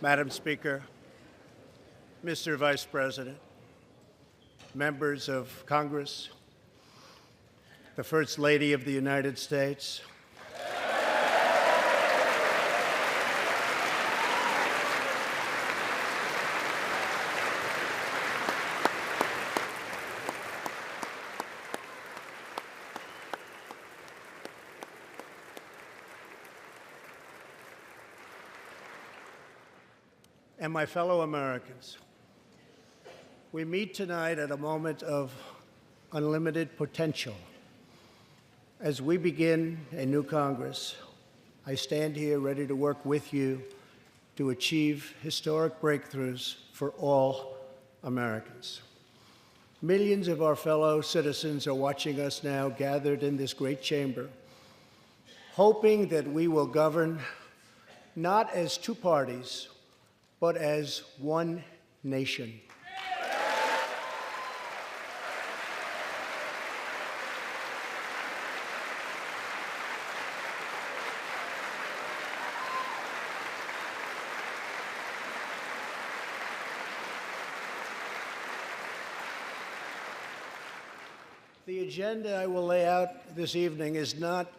Madam Speaker, Mr. Vice President, members of Congress, the First Lady of the United States, and my fellow Americans. We meet tonight at a moment of unlimited potential. As we begin a new Congress, I stand here ready to work with you to achieve historic breakthroughs for all Americans. Millions of our fellow citizens are watching us now gathered in this great chamber, hoping that we will govern not as two parties, but as one nation. The agenda I will lay out this evening is not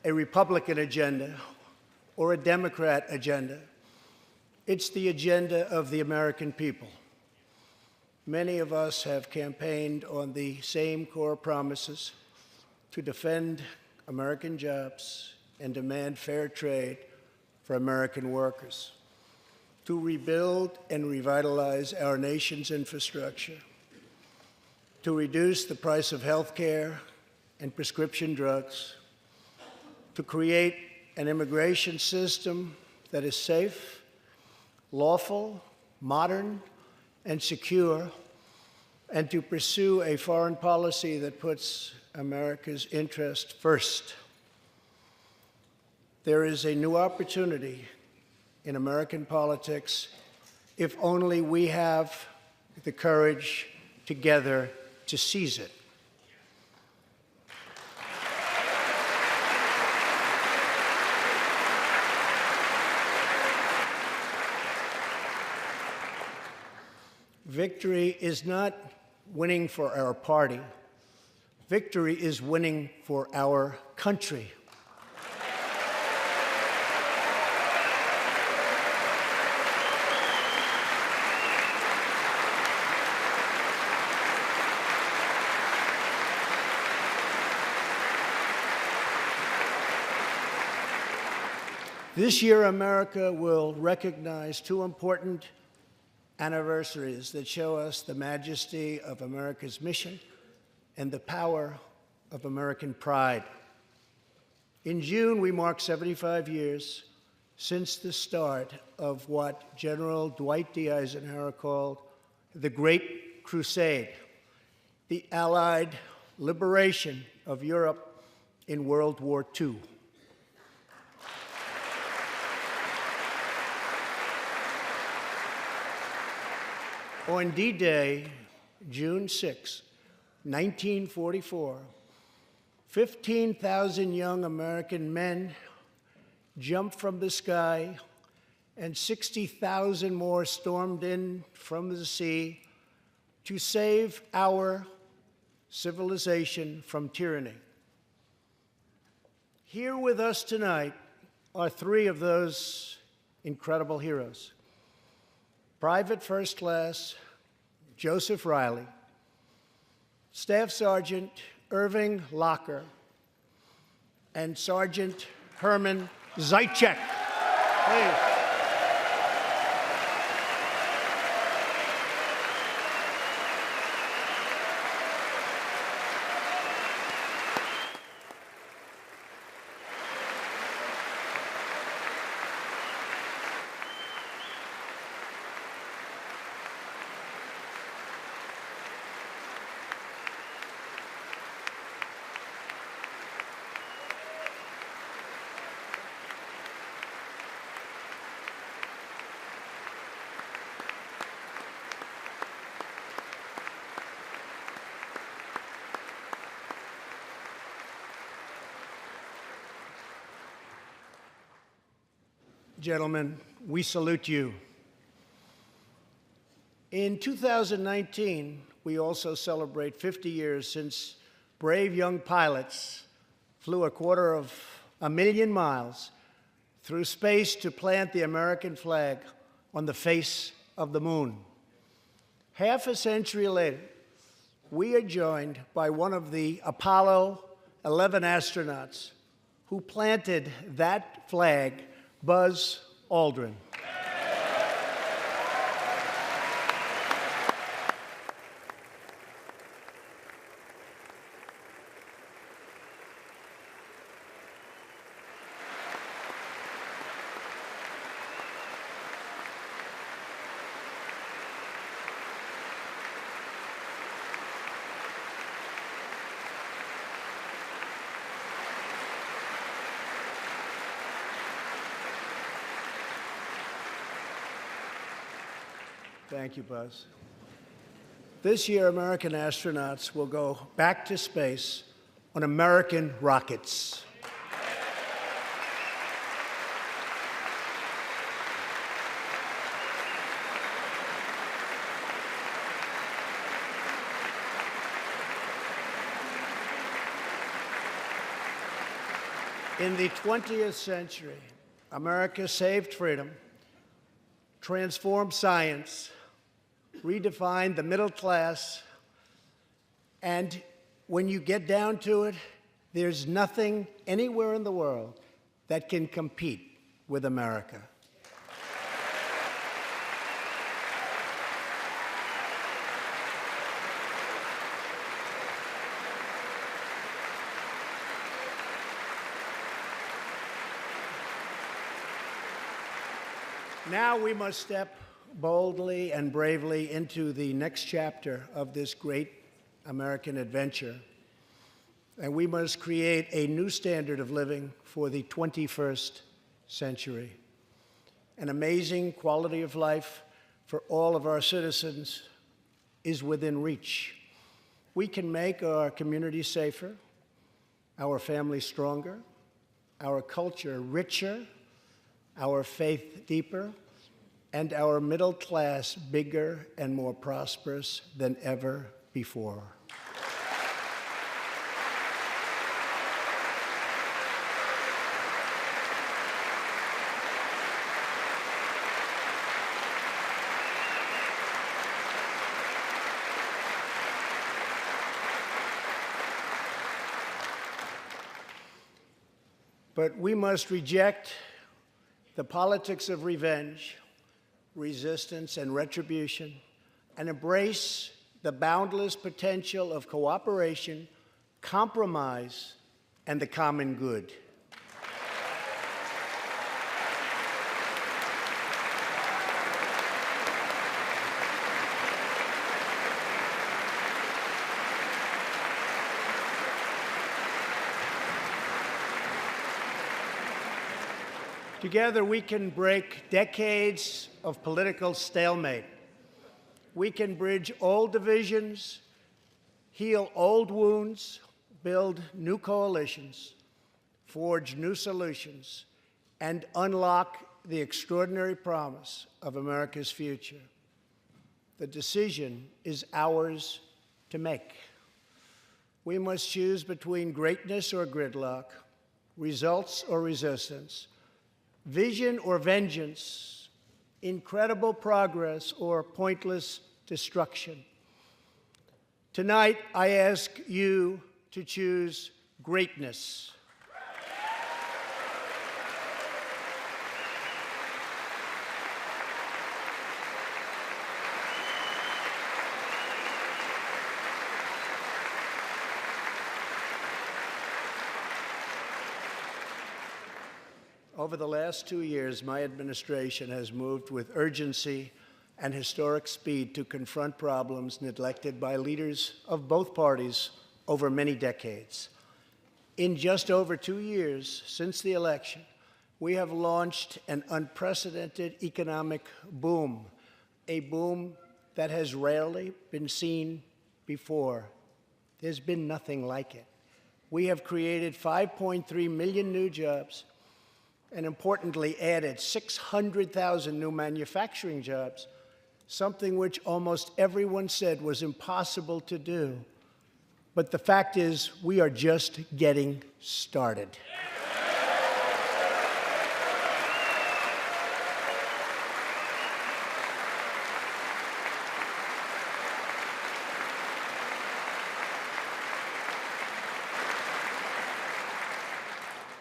a Republican agenda or a Democrat agenda. It's the agenda of the American people. Many of us have campaigned on the same core promises to defend American jobs and demand fair trade for American workers, to rebuild and revitalize our nation's infrastructure, to reduce the price of health care and prescription drugs, to create an immigration system that is safe, lawful, modern, and secure, and to pursue a foreign policy that puts America's interest first. There is a new opportunity in American politics if only we have the courage together to seize it. Victory is not winning for our party. Victory is winning for our country. This year, America will recognize two important anniversaries that show us the majesty of America's mission and the power of American pride. In June, we mark 75 years since the start of what General Dwight D. Eisenhower called the Great Crusade, the Allied liberation of Europe in World War II. On D-Day, June 6, 1944, 15,000 young American men jumped from the sky, and 60,000 more stormed in from the sea to save our civilization from tyranny. Here with us tonight are three of those incredible heroes. Private First Class Joseph Riley, Staff Sergeant Irving Locker, and Sergeant Herman Zaitchik. Please. Gentlemen, we salute you. In 2019, we also celebrate 50 years since brave young pilots flew 250,000 miles through space to plant the American flag on the face of the moon. Half a century later, we are joined by one of the Apollo 11 astronauts who planted that flag, Buzz Aldrin. Thank you, Buzz. This year, American astronauts will go back to space on American rockets. In the 20th century, America saved freedom, transformed science, redefined the middle class, and when you get down to it, there's nothing anywhere in the world that can compete with America. Now we must step boldly and bravely into the next chapter of this great American adventure. And we must create a new standard of living for the 21st century. An amazing quality of life for all of our citizens is within reach. We can make our communities safer, our families stronger, our culture richer, our faith deeper, and our middle class bigger and more prosperous than ever before. But we must reject the politics of revenge, resistance, and retribution, and embrace the boundless potential of cooperation, compromise, and the common good. Together, we can break decades of political stalemate. We can bridge old divisions, heal old wounds, build new coalitions, forge new solutions, and unlock the extraordinary promise of America's future. The decision is ours to make. We must choose between greatness or gridlock, results or resistance, vision or vengeance, incredible progress or pointless destruction. Tonight, I ask you to choose greatness. Over the last 2 years, my administration has moved with urgency and historic speed to confront problems neglected by leaders of both parties over many decades. In just over 2 years since the election, we have launched an unprecedented economic boom, a boom that has rarely been seen before. There's been nothing like it. We have created 5.3 million new jobs, and importantly added 600,000 new manufacturing jobs something which almost everyone said was impossible to do. But the fact is, we are just getting started.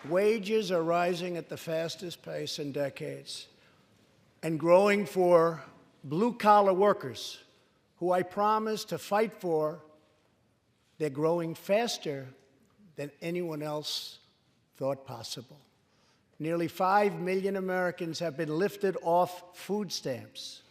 Wages are rising at the fastest pace in decades and growing for blue-collar workers who I promised to fight for. They're growing faster than anyone else thought possible. Nearly 5 million Americans have been lifted off food stamps.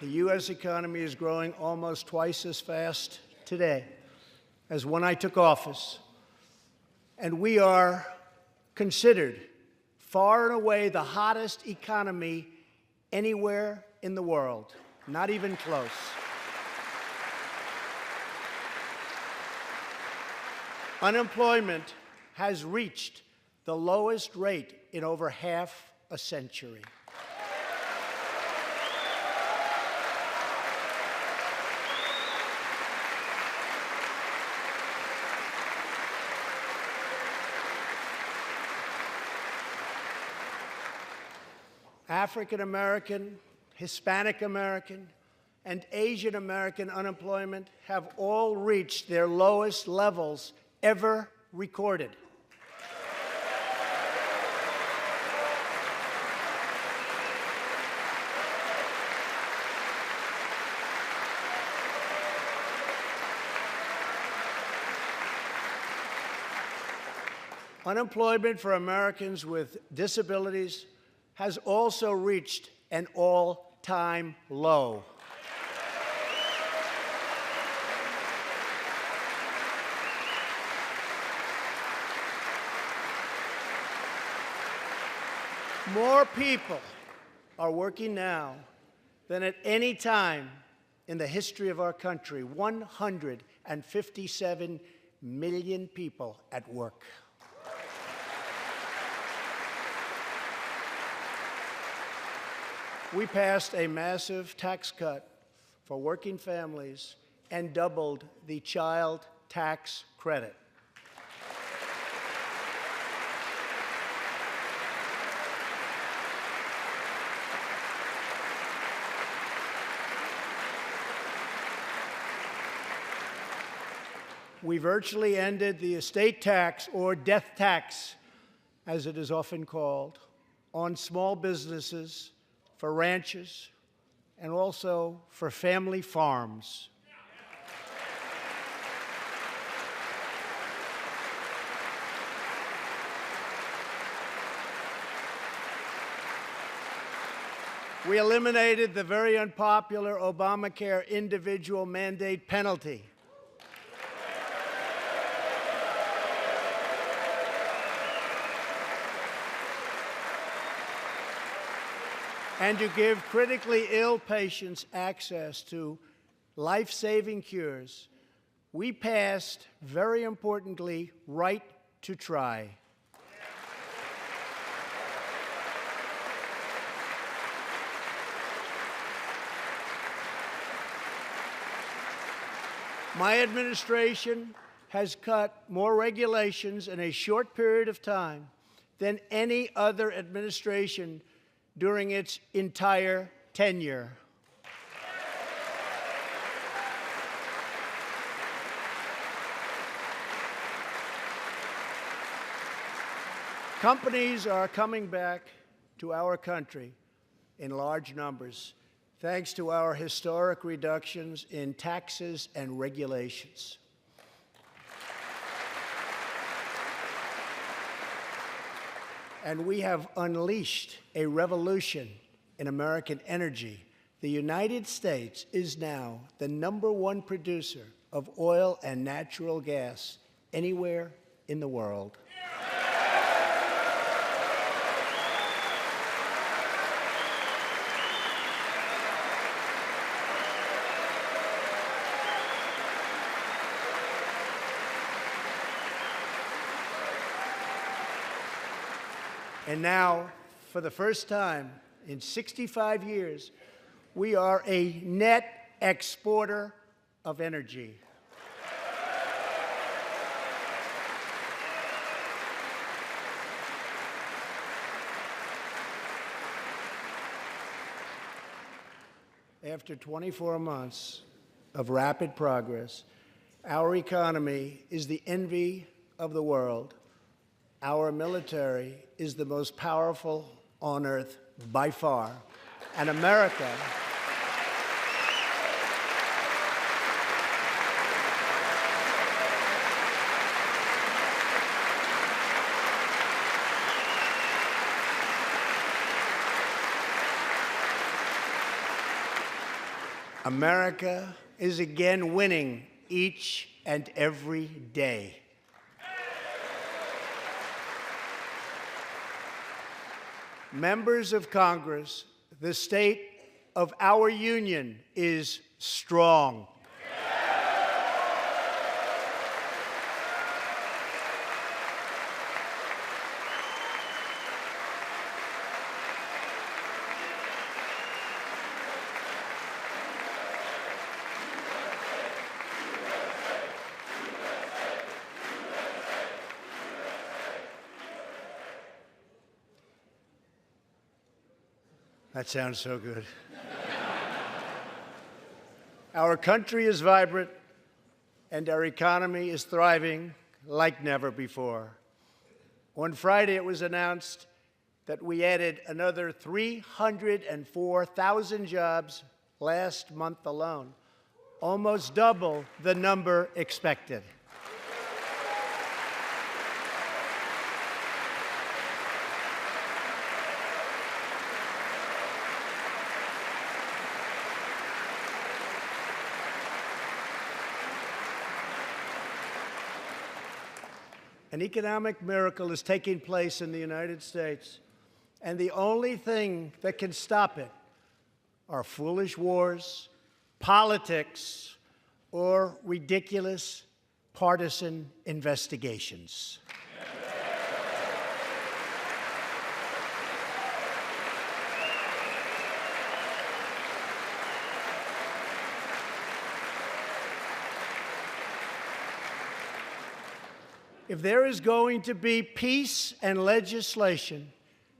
The U.S. economy is growing almost twice as fast today as when I took office. And we are considered far and away the hottest economy anywhere in the world, not even close. Unemployment has reached the lowest rate in over half a century. African American, Hispanic American, and Asian American unemployment have all reached their lowest levels ever recorded. Unemployment for Americans with disabilities has also reached an all-time low. More people are working now than at any time in the history of our country. 157 million people at work. We passed a massive tax cut for working families and doubled the child tax credit. We virtually ended the estate tax, or death tax, as it is often called, on small businesses, for ranches, and also for family farms. We eliminated the very unpopular Obamacare individual mandate penalty. And to give critically ill patients access to life-saving cures, we passed, very importantly, Right to Try. My administration has cut more regulations in a short period of time than any other administration during its entire tenure. Companies are coming back to our country in large numbers, thanks to our historic reductions in taxes and regulations. And we have unleashed a revolution in American energy. The United States is now the #1 producer of oil and natural gas anywhere in the world. And now, for the first time in 65 years, we are a net exporter of energy. After 24 months of rapid progress, our economy is the envy of the world. Our military is the most powerful on earth by far. And America America is again winning each and every day. Members of Congress, the state of our union is strong. That sounds so good. Our country is vibrant, and our economy is thriving like never before. On Friday, it was announced that we added another 304,000 jobs last month alone, almost double the number expected. An economic miracle is taking place in the United States, and the only thing that can stop it are foolish wars, politics, or ridiculous partisan investigations. If there is going to be peace and legislation,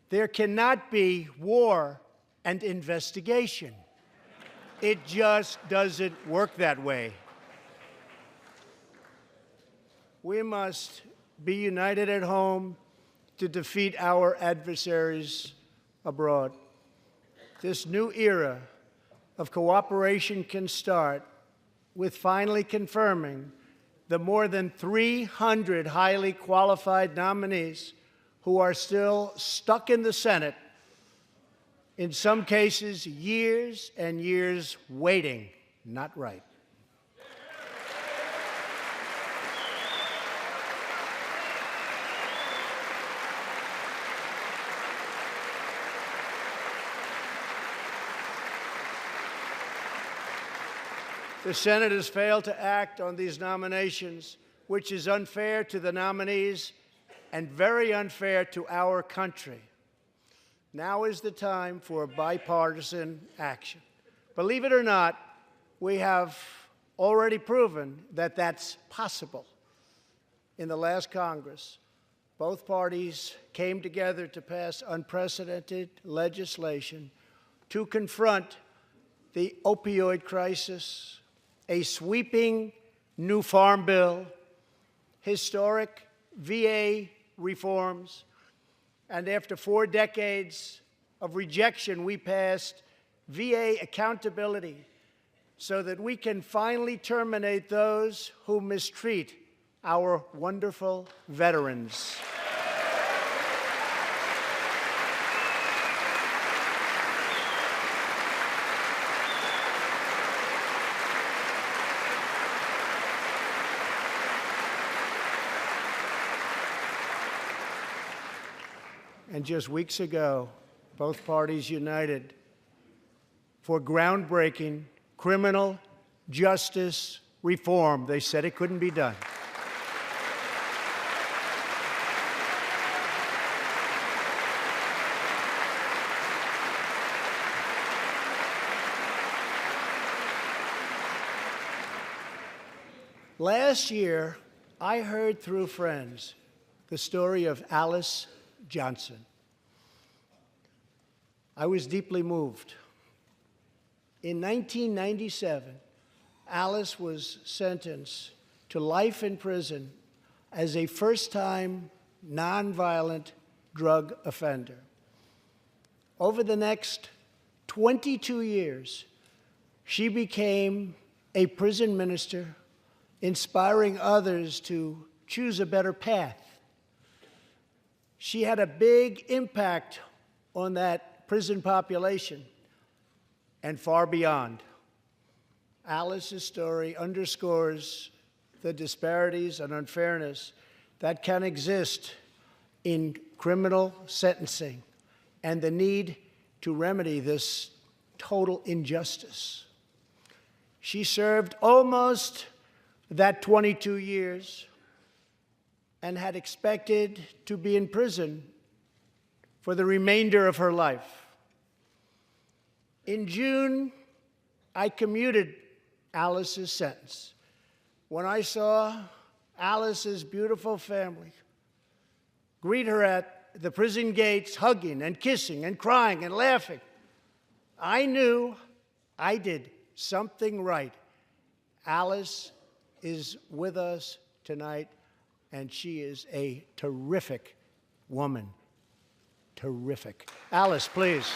there cannot be war and investigation. It just doesn't work that way. We must be united at home to defeat our adversaries abroad. This new era of cooperation can start with finally confirming the more than 300 highly qualified nominees who are still stuck in the Senate, in some cases years and years waiting. Not right. The Senate has failed to act on these nominations, which is unfair to the nominees and very unfair to our country. Now is the time for bipartisan action. Believe it or not, we have already proven that that's possible. In the last Congress, both parties came together to pass unprecedented legislation to confront the opioid crisis, a sweeping new farm bill, historic VA reforms, and after 4 decades of rejection, we passed VA accountability so that we can finally terminate those who mistreat our wonderful veterans. And just weeks ago, both parties united for groundbreaking criminal justice reform. They said it couldn't be done. Last year, I heard through friends the story of Alice Johnson. I was deeply moved. In 1997, Alice was sentenced to life in prison as a first-time nonviolent drug offender. Over the next 22 years, she became a prison minister, inspiring others to choose a better path. She had a big impact on that prison population and far beyond. Alice's story underscores the disparities and unfairness that can exist in criminal sentencing and the need to remedy this total injustice. She served almost that 22 years and had expected to be in prison for the remainder of her life. In June, I commuted Alice's sentence. When I saw Alice's beautiful family greet her at the prison gates, hugging and kissing and crying and laughing, I knew I did something right. Alice is with us tonight, and she is a terrific woman. Terrific. Alice, please.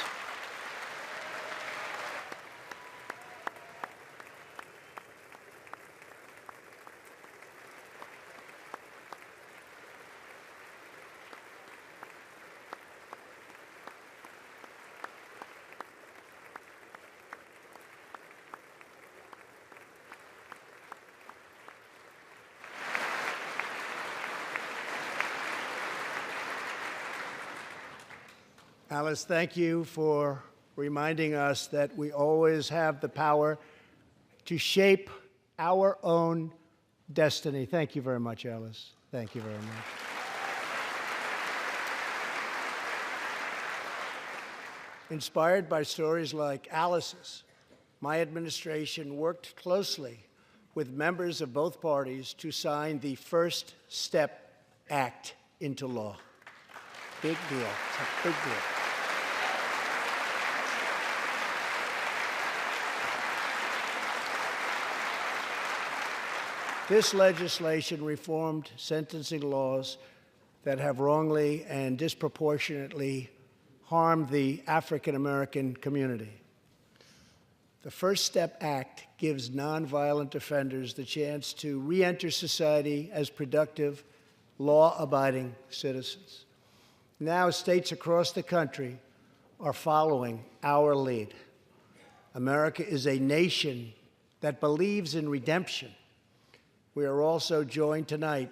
Alice, thank you for reminding us that we always have the power to shape our own destiny. Thank you very much, Alice. Thank you very much. Inspired by stories like Alice's, my administration worked closely with members of both parties to sign the First Step Act into law. Big deal. It's a big deal. This legislation reformed sentencing laws that have wrongly and disproportionately harmed the African American community. The First Step Act gives nonviolent offenders the chance to re-enter society as productive, law-abiding citizens. Now, states across the country are following our lead. America is a nation that believes in redemption. We are also joined tonight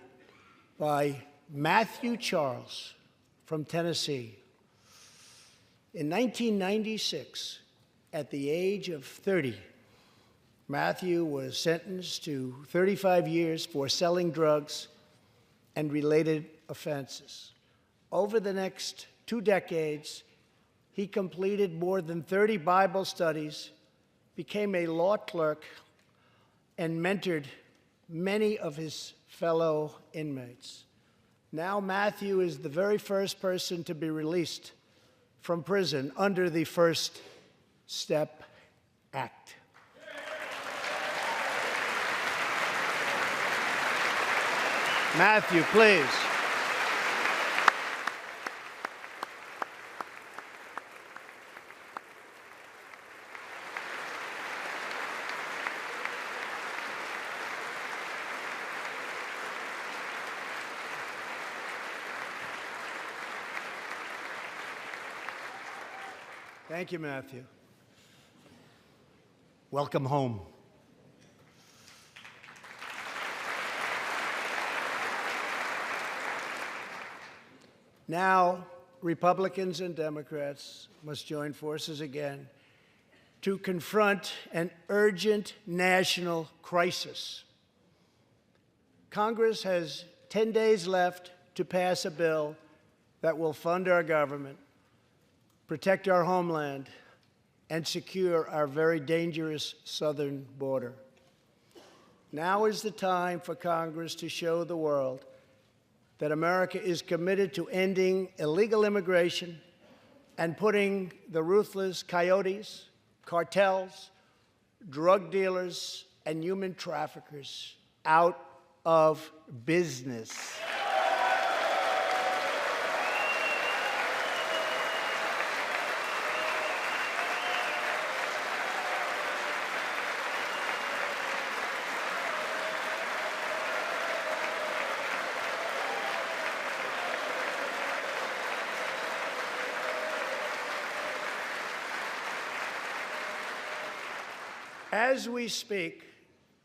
by Matthew Charles from Tennessee. In 1996, at the age of 30, Matthew was sentenced to 35 years for selling drugs and related offenses. Over the next 2 decades, he completed more than 30 Bible studies, became a law clerk, and mentored many of his fellow inmates. Now Matthew is the very first person to be released from prison under the First Step Act. Matthew, please. Thank you, Matthew. Welcome home. Now, Republicans and Democrats must join forces again to confront an urgent national crisis. Congress has 10 days left to pass a bill that will fund our government, protect our homeland, and secure our very dangerous southern border. Now is the time for Congress to show the world that America is committed to ending illegal immigration and putting the ruthless coyotes, cartels, drug dealers, and human traffickers out of business. As we speak,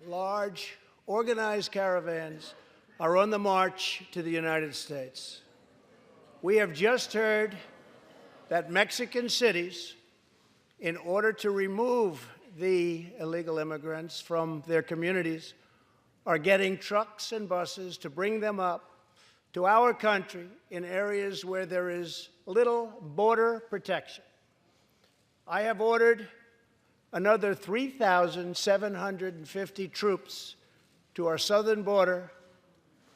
large, organized caravans are on the march to the United States. We have just heard that Mexican cities, in order to remove the illegal immigrants from their communities, are getting trucks and buses to bring them up to our country in areas where there is little border protection. I have ordered another 3,750 troops to our southern border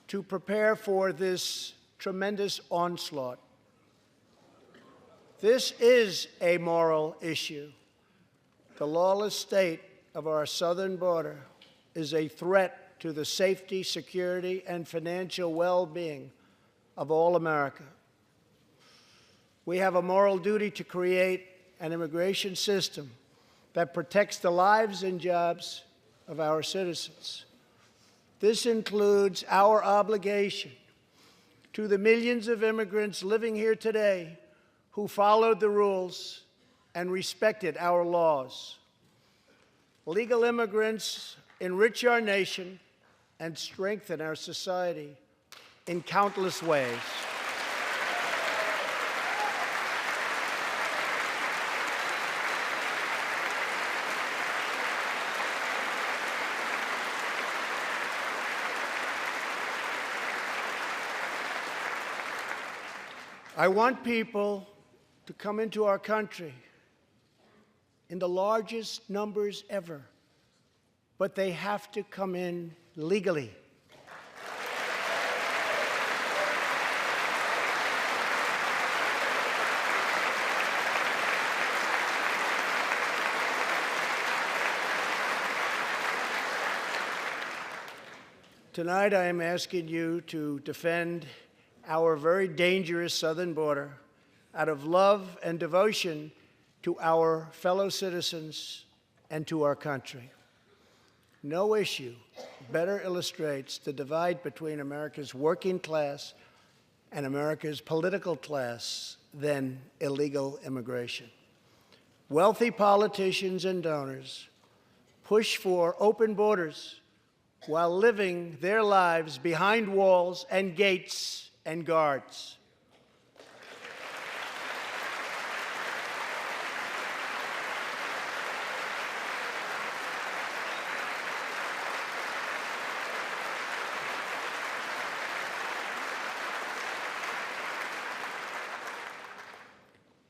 to prepare for this tremendous onslaught. This is a moral issue. The lawless state of our southern border is a threat to the safety, security, and financial well-being of all America. We have a moral duty to create an immigration system that protects the lives and jobs of our citizens. This includes our obligation to the millions of immigrants living here today who followed the rules and respected our laws. Legal immigrants enrich our nation and strengthen our society in countless ways. I want people to come into our country in the largest numbers ever, but they have to come in legally. Tonight, I am asking you to defend our very dangerous southern border out of love and devotion to our fellow citizens and to our country. No issue better illustrates the divide between America's working class and America's political class than illegal immigration. Wealthy politicians and donors push for open borders while living their lives behind walls and gates and guards.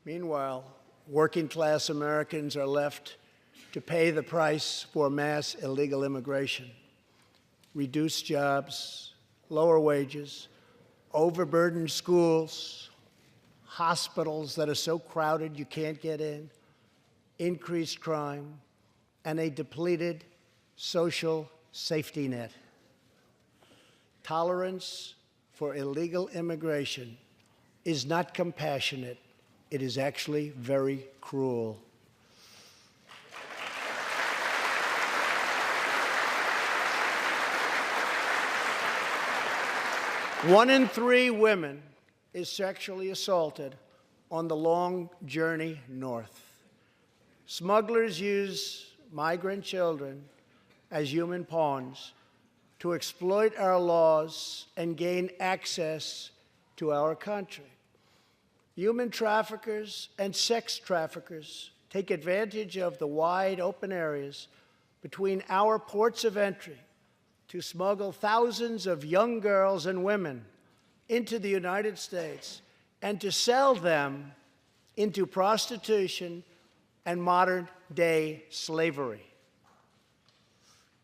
Meanwhile, working-class Americans are left to pay the price for mass illegal immigration. Reduced jobs, lower wages, overburdened schools, hospitals that are so crowded you can't get in, increased crime, and a depleted social safety net. Tolerance for illegal immigration is not compassionate. It is actually very cruel. One in 3 women is sexually assaulted on the long journey north. Smugglers use migrant children as human pawns to exploit our laws and gain access to our country. Human traffickers and sex traffickers take advantage of the wide open areas between our ports of entry to smuggle thousands of young girls and women into the United States and to sell them into prostitution and modern-day slavery.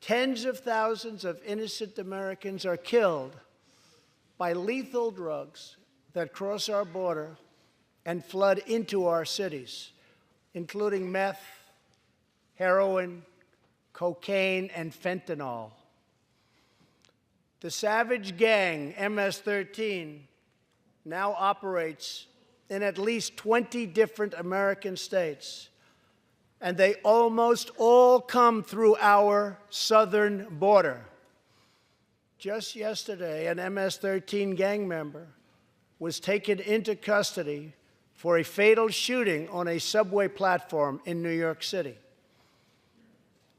Tens of thousands of innocent Americans are killed by lethal drugs that cross our border and flood into our cities, including meth, heroin, cocaine, and fentanyl. The savage gang, MS-13, now operates in at least 20 different American states, and they almost all come through our southern border. Just yesterday, an MS-13 gang member was taken into custody for a fatal shooting on a subway platform in New York City.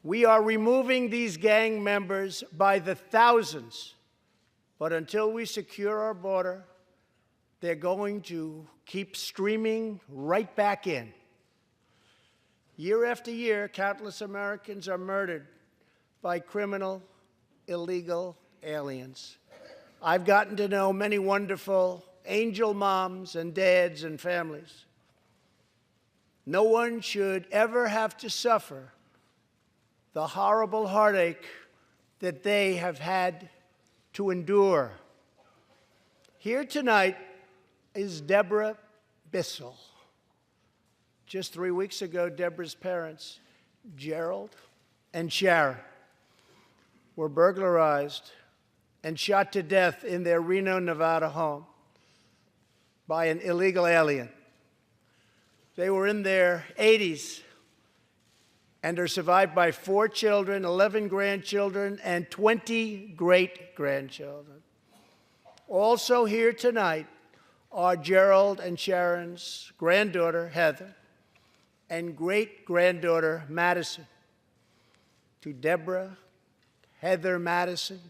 We are removing these gang members by the thousands, but until we secure our border, they're going to keep streaming right back in. Year after year, countless Americans are murdered by criminal, illegal aliens. I've gotten to know many wonderful angel moms and dads and families. No one should ever have to suffer the horrible heartache that they have had to endure. Here tonight is Deborah Bissell. Just 3 weeks ago, Deborah's parents, Gerald and Sharon, were burglarized and shot to death in their Reno, Nevada home by an illegal alien. They were in their 80s and are survived by 4 children, 11 grandchildren, and 20 great-grandchildren. Also here tonight are Gerald and Sharon's granddaughter, Heather, and great-granddaughter, Madison. To Deborah, Heather, Madison,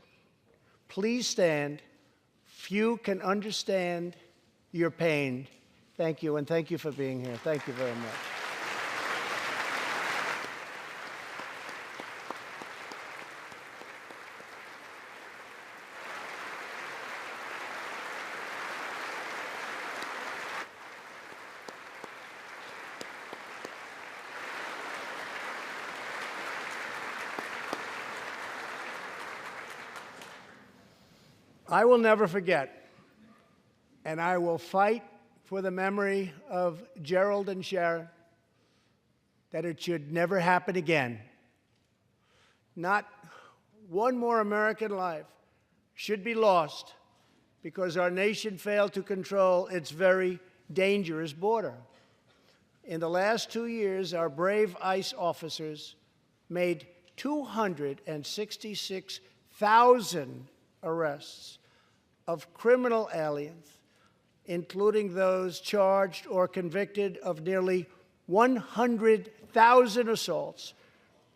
please stand. Few can understand your pain. Thank you, and thank you for being here. Thank you very much. I will never forget, and I will fight for the memory of Gerald and Sharon, that it should never happen again. Not one more American life should be lost because our nation failed to control its very dangerous border. In the last 2 years, our brave ICE officers made 266,000 arrests of criminal aliens, including those charged or convicted of nearly 100,000 assaults,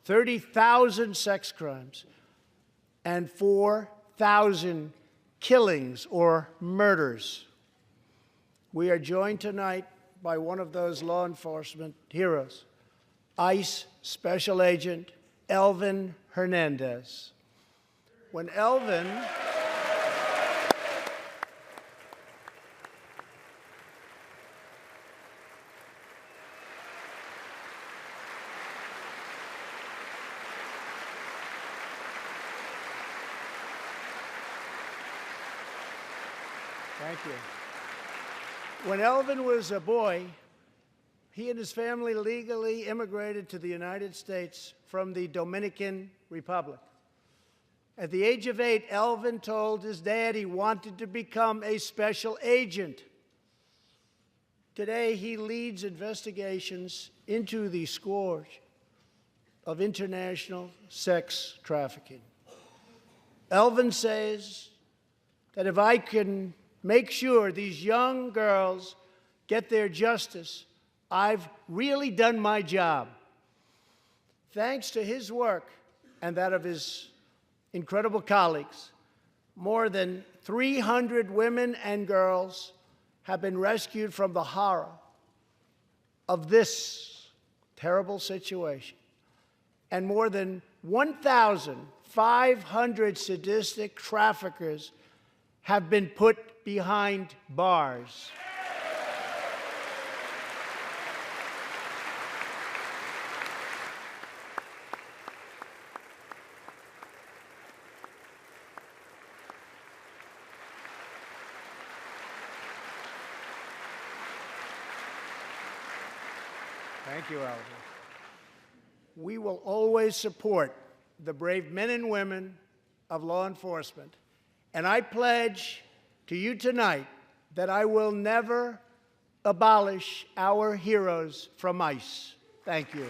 30,000 sex crimes, and 4,000 killings or murders. We are joined tonight by one of those law enforcement heroes, ICE Special Agent Elvin Hernandez. When Elvin Thank you. When Elvin was a boy, he and his family legally immigrated to the United States from the Dominican Republic. At the age of 8, Elvin told his dad he wanted to become a special agent. Today, he leads investigations into the scourge of international sex trafficking. Elvin says that if I can make sure these young girls get their justice, I've really done my job. Thanks to his work and that of his incredible colleagues, more than 300 women and girls have been rescued from the horror of this terrible situation. And more than 1,500 sadistic traffickers have been put behind bars. Thank you, Alvin. We will always support the brave men and women of law enforcement, and I pledge to you tonight that I will never abolish our heroes from ICE. Thank you.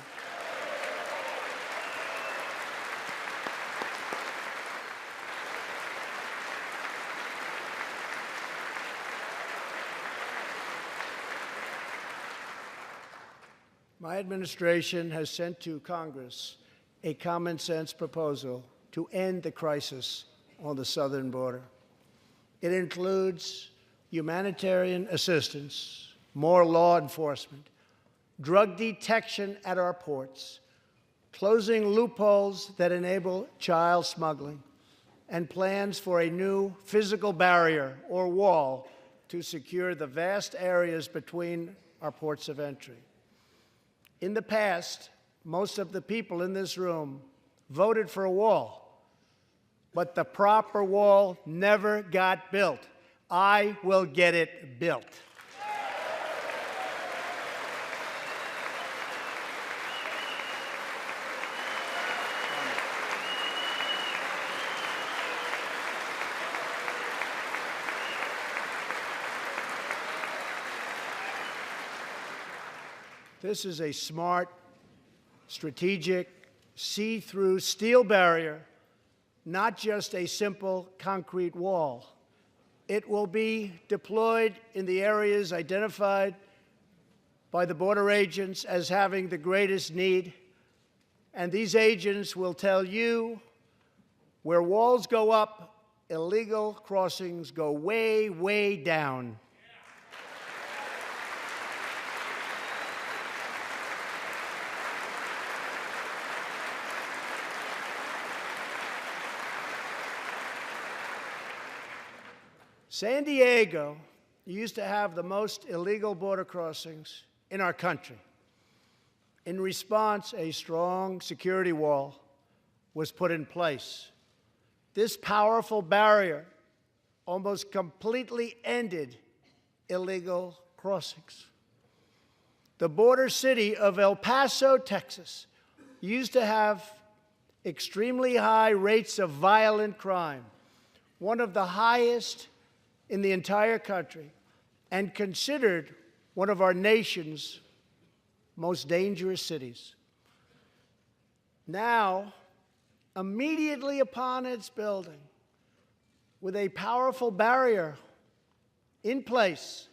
My administration has sent to Congress a common-sense proposal to end the crisis on the southern border. It includes humanitarian assistance, more law enforcement, drug detection at our ports, closing loopholes that enable child smuggling, and plans for a new physical barrier or wall to secure the vast areas between our ports of entry. In the past, most of the people in this room voted for a wall, but the proper wall never got built. I will get it built. This is a smart, strategic, see-through steel barrier, not just a simple concrete wall. It will be deployed in the areas identified by the border agents as having the greatest need, and these agents will tell you where walls go up, illegal crossings go way, way down. San Diego used to have the most illegal border crossings in our country. In response, a strong security wall was put in place. This powerful barrier almost completely ended illegal crossings. The border city of El Paso, Texas, used to have extremely high rates of violent crime, one of the highest in the entire country, and considered one of our nation's most dangerous cities. Now, immediately upon its building, with a powerful barrier in place,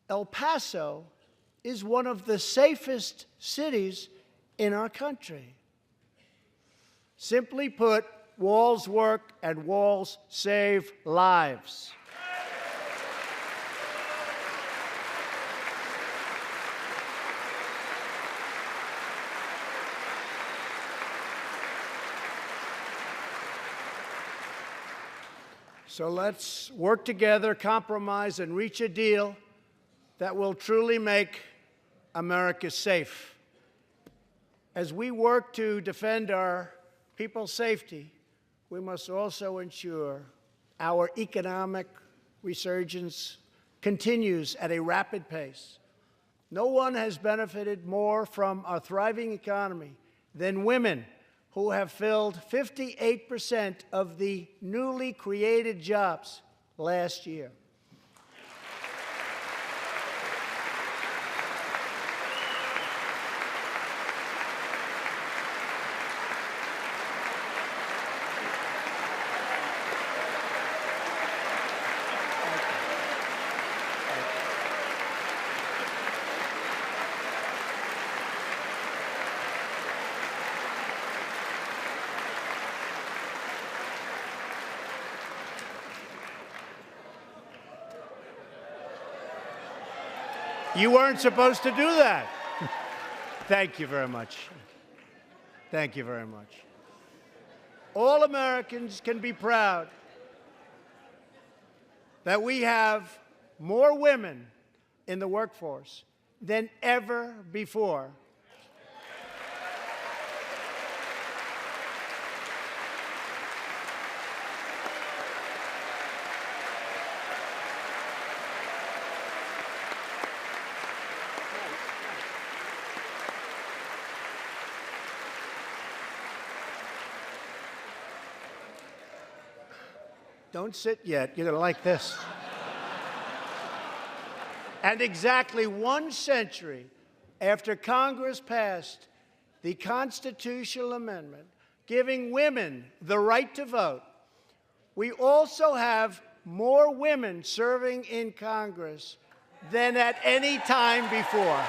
El Paso is one of the safest cities in our country. Simply put, walls work and walls save lives. So let's work together, compromise, and reach a deal that will truly make America safe. As we work to defend our people's safety, we must also ensure our economic resurgence continues at a rapid pace. No one has benefited more from our thriving economy than women, who have filled 58% of the newly created jobs last year. You weren't supposed to do that. Thank you very much. Thank you very much. All Americans can be proud that we have more women in the workforce than ever before. Don't sit yet. You're going to like this. And exactly 1 century after Congress passed the constitutional amendment giving women the right to vote, we also have more women serving in Congress than at any time before.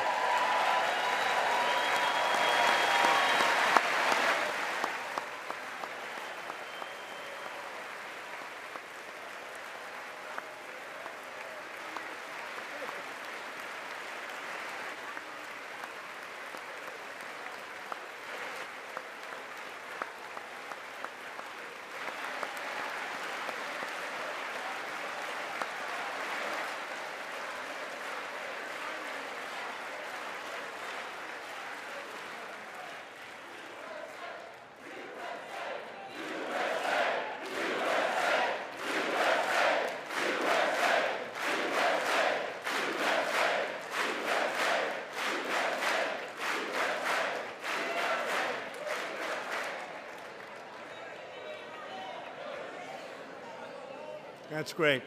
That's great.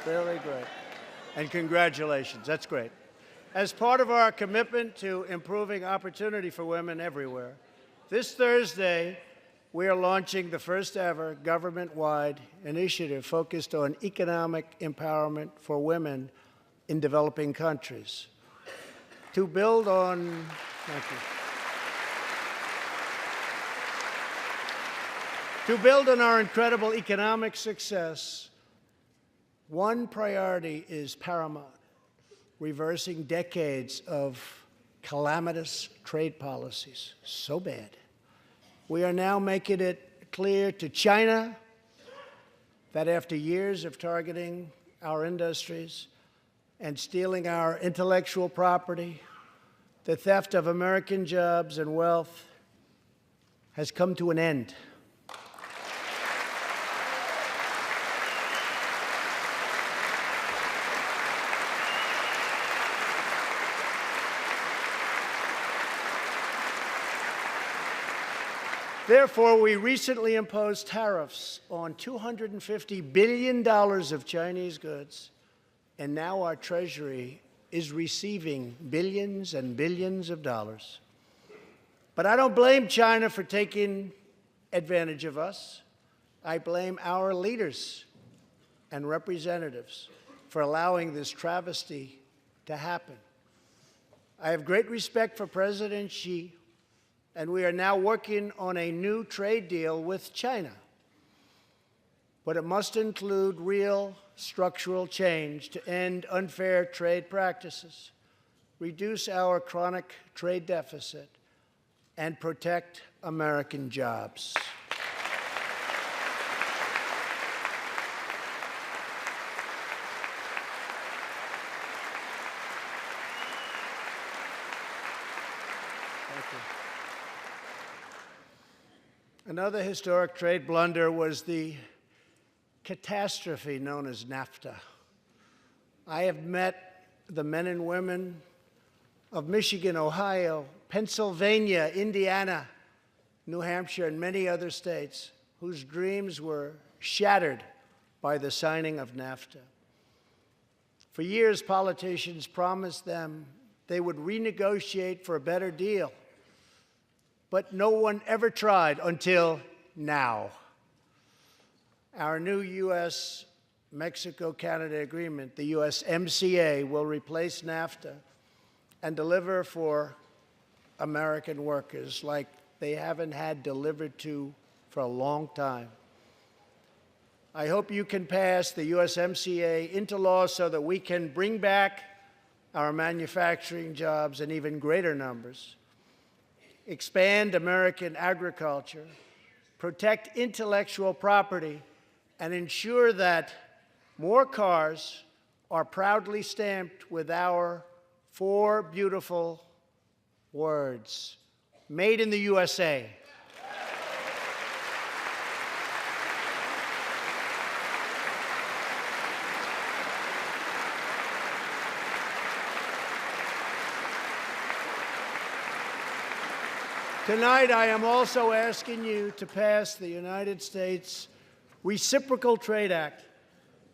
Very great. And congratulations. That's great. As part of our commitment to improving opportunity for women everywhere, this Thursday, we are launching the first ever government-wide initiative focused on economic empowerment for women in developing countries. To build on, thank you. To build on our incredible economic success, one priority is paramount: reversing decades of calamitous trade policies. So bad. We are now making it clear to China that after years of targeting our industries and stealing our intellectual property, the theft of American jobs and wealth has come to an end. Therefore, we recently imposed tariffs on $250 billion of Chinese goods, and now our Treasury is receiving billions and billions of dollars. But I don't blame China for taking advantage of us. I blame our leaders and representatives for allowing this travesty to happen. I have great respect for President Xi, and we are now working on a new trade deal with China. But it must include real structural change to end unfair trade practices, reduce our chronic trade deficit, and protect American jobs. Thank you. Another historic trade blunder was the catastrophe known as NAFTA. I have met the men and women of Michigan, Ohio, Pennsylvania, Indiana, New Hampshire, and many other states whose dreams were shattered by the signing of NAFTA. For years, politicians promised them they would renegotiate for a better deal, but no one ever tried until now. Our new U.S.-Mexico-Canada agreement, the USMCA, will replace NAFTA and deliver for American workers like they haven't had delivered to for a long time. I hope you can pass the USMCA into law so that we can bring back our manufacturing jobs in even greater numbers, expand American agriculture, protect intellectual property, and ensure that more cars are proudly stamped with our 4 beautiful words: Made in the USA. Tonight, I am also asking you to pass the United States Reciprocal Trade Act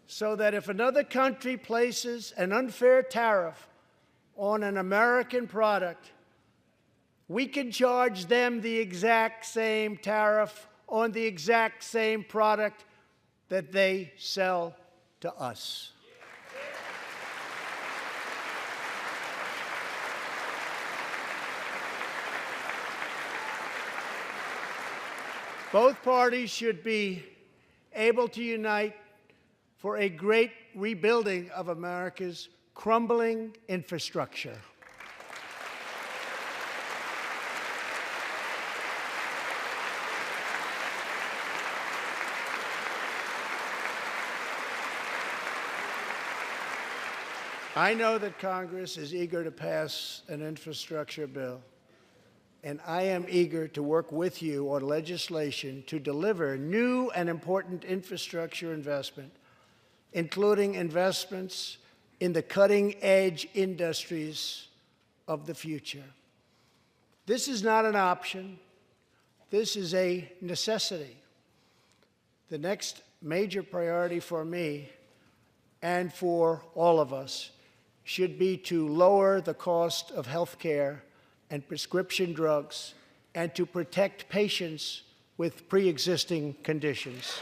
so that if another country places an unfair tariff on an American product, we can charge them the exact same tariff on the exact same product that they sell to us. Both parties should be able to unite for a great rebuilding of America's crumbling infrastructure. I know that Congress is eager to pass an infrastructure bill, and I am eager to work with you on legislation to deliver new and important infrastructure investment, including investments in the cutting-edge industries of the future. This is not an option. This is a necessity. The next major priority for me and for all of us should be to lower the cost of health care and prescription drugs, and to protect patients with pre-existing conditions.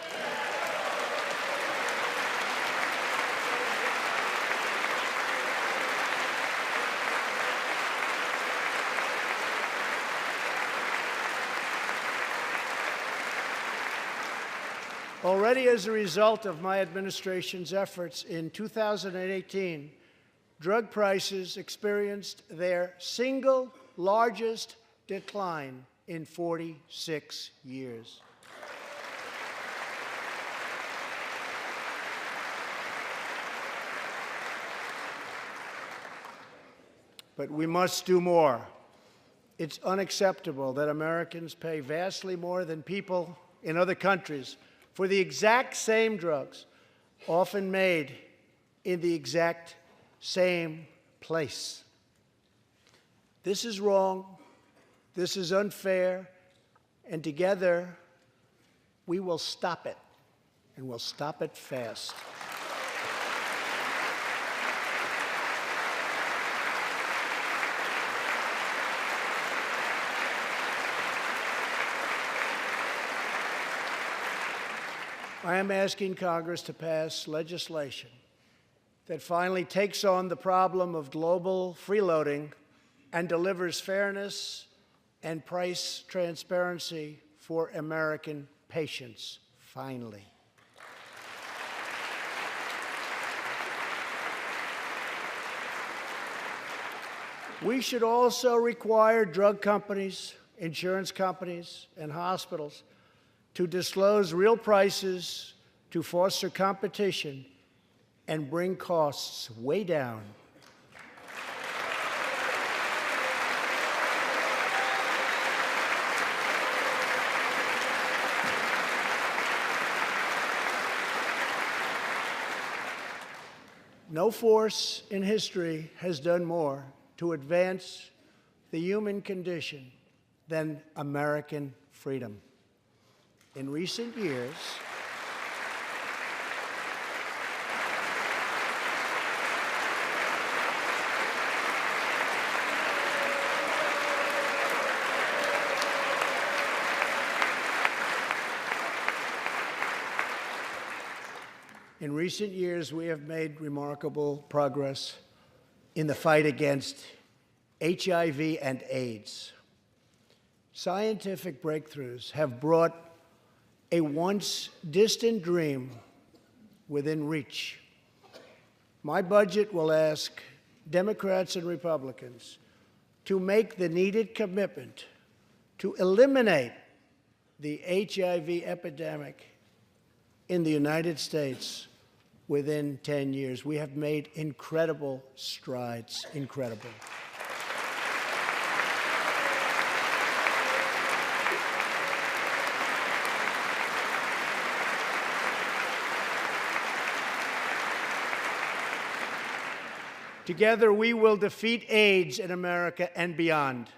Already as a result of my administration's efforts in 2018, drug prices experienced their single largest decline in 46 years. But we must do more. It's unacceptable that Americans pay vastly more than people in other countries for the exact same drugs, often made in the exact same place. This is wrong, this is unfair, and together we will stop it, and we'll stop it fast. I am asking Congress to pass legislation that finally takes on the problem of global freeloading and delivers fairness and price transparency for American patients, finally. We should also require drug companies, insurance companies, and hospitals to disclose real prices to foster competition and bring costs way down. No force in history has done more to advance the human condition than American freedom. In recent years, we have made remarkable progress in the fight against HIV and AIDS. Scientific breakthroughs have brought a once distant dream within reach. My budget will ask Democrats and Republicans to make the needed commitment to eliminate the HIV epidemic in the United States within 10 years. We have made incredible strides, incredible. Together, we will defeat AIDS in America and beyond.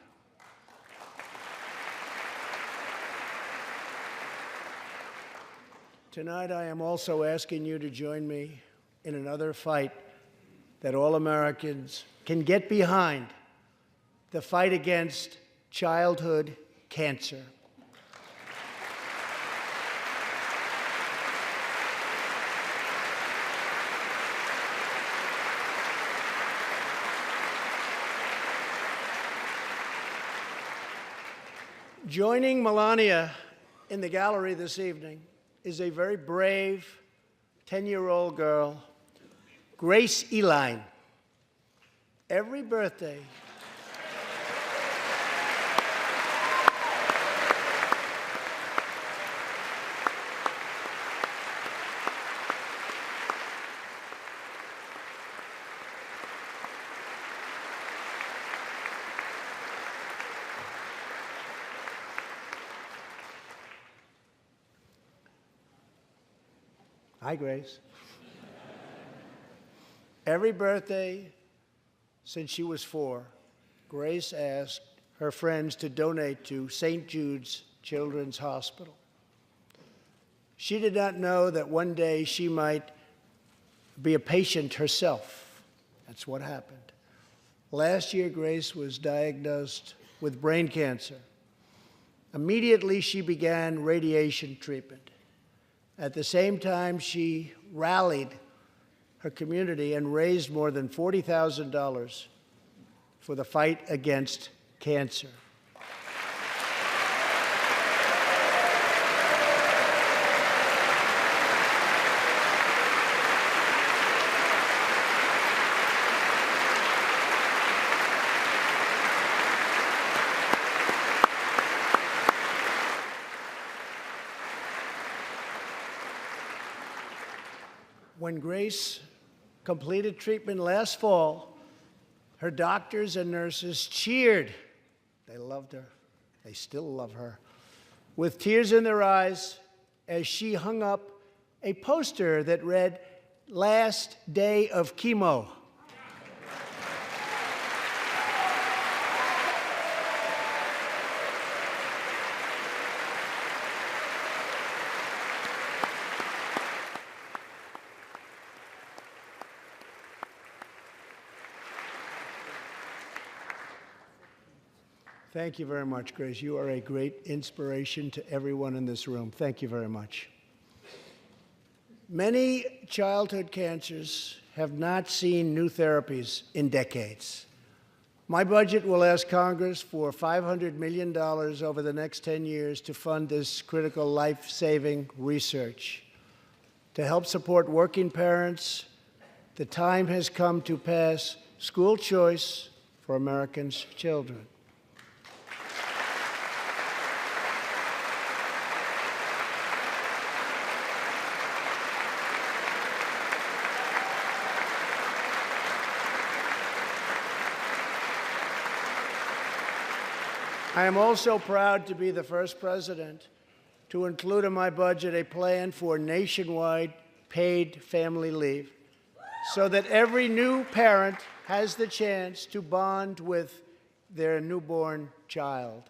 Tonight, I am also asking you to join me in another fight that all Americans can get behind, the fight against childhood cancer. Joining Melania in the gallery this evening is a very brave 10-year-old girl, Grace Eline. Every birthday, hi, Grace. Every birthday since she was 4, Grace asked her friends to donate to St. Jude's Children's Hospital. She did not know that one day she might be a patient herself. That's what happened. Last year, Grace was diagnosed with brain cancer. Immediately, she began radiation treatment. At the same time, she rallied her community and raised more than $40,000 for the fight against cancer. When Grace completed treatment last fall, her doctors and nurses cheered. They loved her. They still love her. With tears in their eyes as she hung up a poster that read, "Last day of chemo." Thank you very much, Grace. You are a great inspiration to everyone in this room. Thank you very much. Many childhood cancers have not seen new therapies in decades. My budget will ask Congress for $500 million over the next 10 years to fund this critical life-saving research. To help support working parents, the time has come to pass school choice for Americans' children. I am also proud to be the first president to include in my budget a plan for nationwide paid family leave so that every new parent has the chance to bond with their newborn child.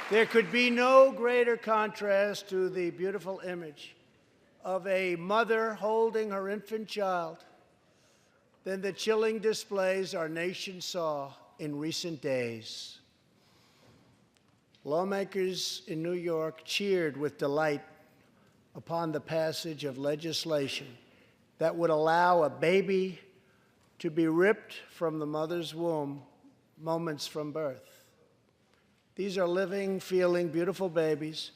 There could be no greater contrast to the beautiful image of a mother holding her infant child than the chilling displays our nation saw in recent days. Lawmakers in New York cheered with delight upon the passage of legislation that would allow a baby to be ripped from the mother's womb moments from birth. These are living, feeling, beautiful babies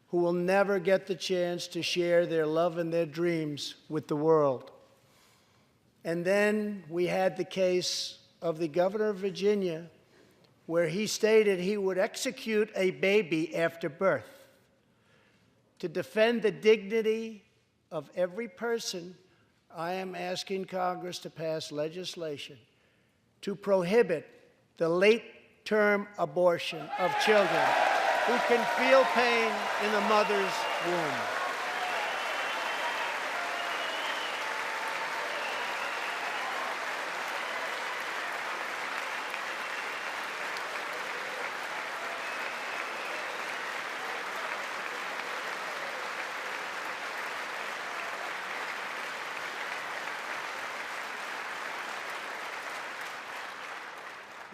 who will never get the chance to share their love and their dreams with the world. And then we had the case of the governor of Virginia, where he stated he would execute a baby after birth. To defend the dignity of every person, I am asking Congress to pass legislation to prohibit the late-term abortion of children who can feel pain in the mother's womb.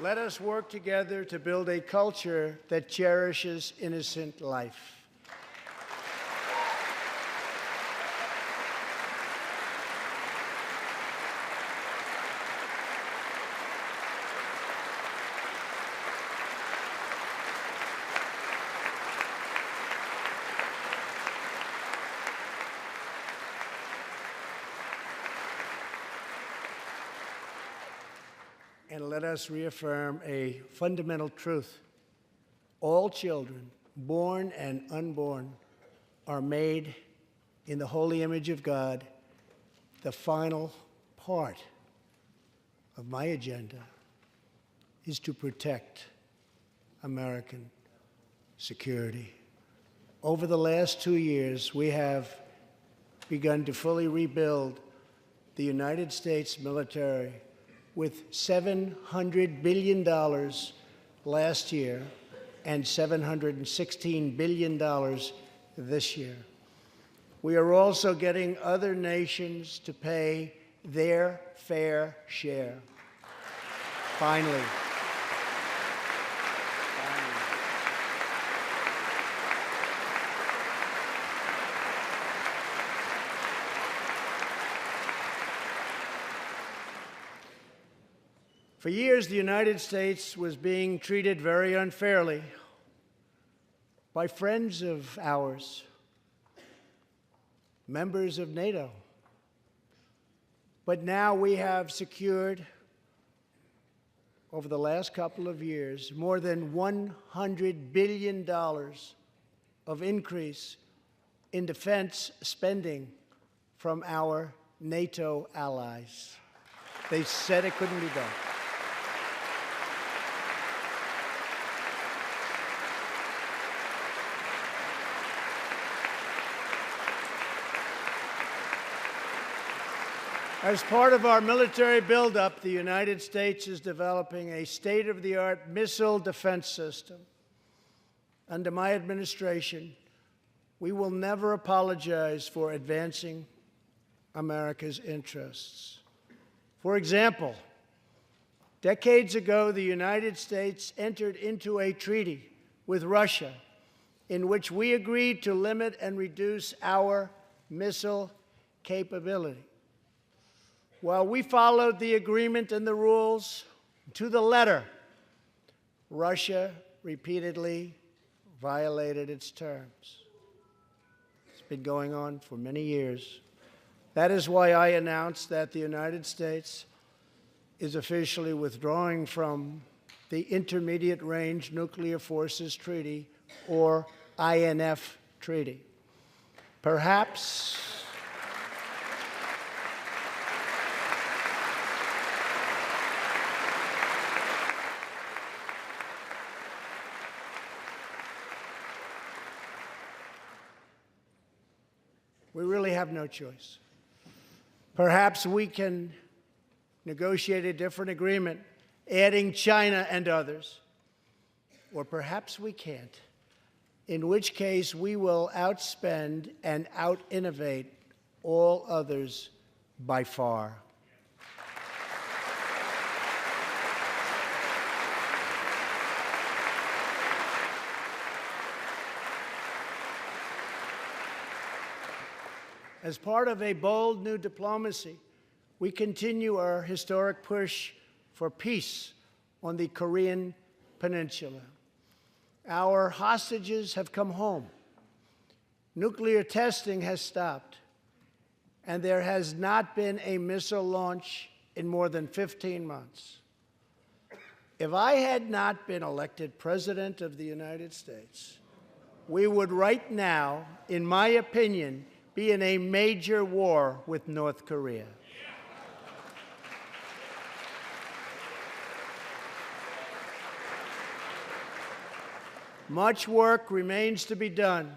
Let us work together to build a culture that cherishes innocent life. And let us reaffirm a fundamental truth. All children, born and unborn, are made in the holy image of God. The final part of my agenda is to protect American security. Over the last 2 years, we have begun to fully rebuild the United States military with $700 billion last year and $716 billion this year. We are also getting other nations to pay their fair share. Finally. For years, the United States was being treated very unfairly by friends of ours, members of NATO. But now we have secured, over the last couple of years, more than $100 billion of increase in defense spending from our NATO allies. They said it couldn't be done. As part of our military buildup, the United States is developing a state-of-the-art missile defense system. Under my administration, we will never apologize for advancing America's interests. For example, decades ago, the United States entered into a treaty with Russia in which we agreed to limit and reduce our missile capability. While we followed the agreement and the rules to the letter, Russia repeatedly violated its terms. It's been going on for many years. That is why I announced that the United States is officially withdrawing from the Intermediate Range Nuclear Forces Treaty, or INF Treaty. Perhaps we really have no choice. Perhaps we can negotiate a different agreement, adding China and others. Or perhaps we can't, in which case we will outspend and out-innovate all others by far. As part of a bold new diplomacy, we continue our historic push for peace on the Korean Peninsula. Our hostages have come home. Nuclear testing has stopped, and there has not been a missile launch in more than 15 months. If I had not been elected President of the United States, we would right now, in my opinion, be in a major war with North Korea. Much work remains to be done,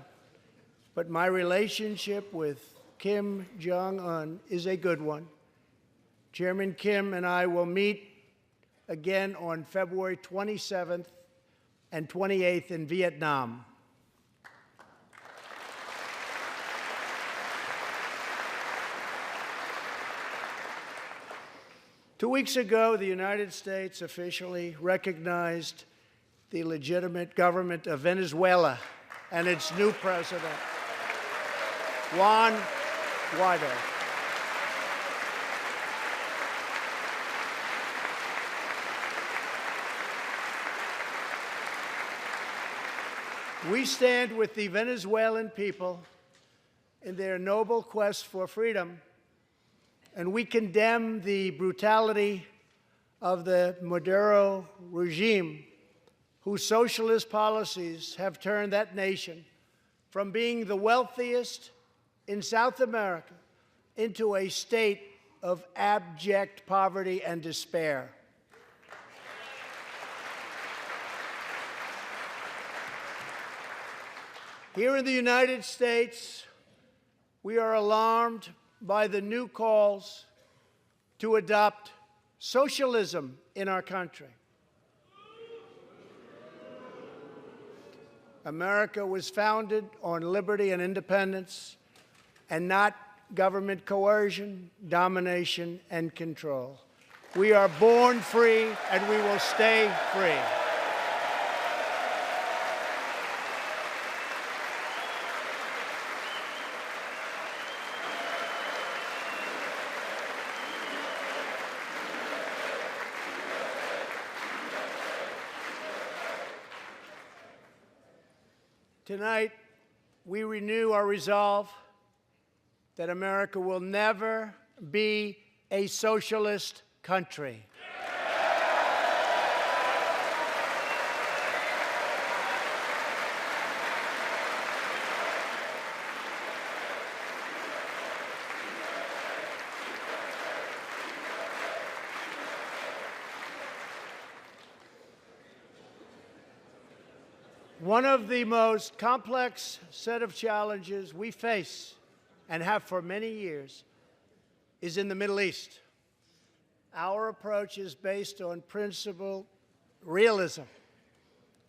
but my relationship with Kim Jong-un is a good one. Chairman Kim and I will meet again on February 27th and 28th in Vietnam. 2 weeks ago, the United States officially recognized the legitimate government of Venezuela and its new president, Juan Guaido. We stand with the Venezuelan people in their noble quest for freedom, and we condemn the brutality of the Maduro regime, whose socialist policies have turned that nation from being the wealthiest in South America into a state of abject poverty and despair. Here in the United States, we are alarmed by the new calls to adopt socialism in our country. America was founded on liberty and independence, and not government coercion, domination, and control. We are born free, and we will stay free. Tonight, we renew our resolve that America will never be a socialist country. One of the most complex set of challenges we face, and have for many years, is in the Middle East. Our approach is based on principled realism,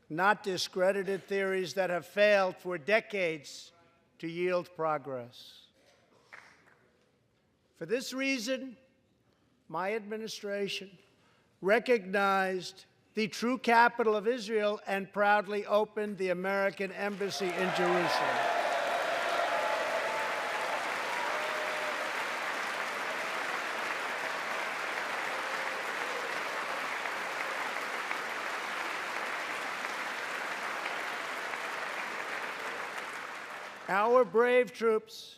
not discredited theories that have failed for decades to yield progress. For this reason, my administration recognized the true capital of Israel and proudly opened the American Embassy in Jerusalem. Our brave troops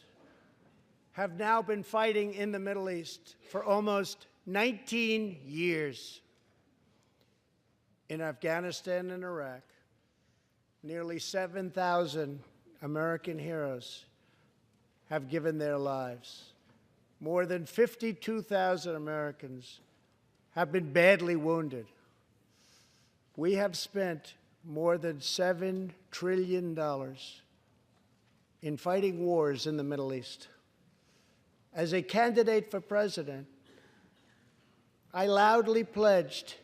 have now been fighting in the Middle East for almost 19 years. In Afghanistan and Iraq, nearly 7,000 American heroes have given their lives. More than 52,000 Americans have been badly wounded. We have spent more than $7 trillion in fighting wars in the Middle East. As a candidate for president, I loudly pledged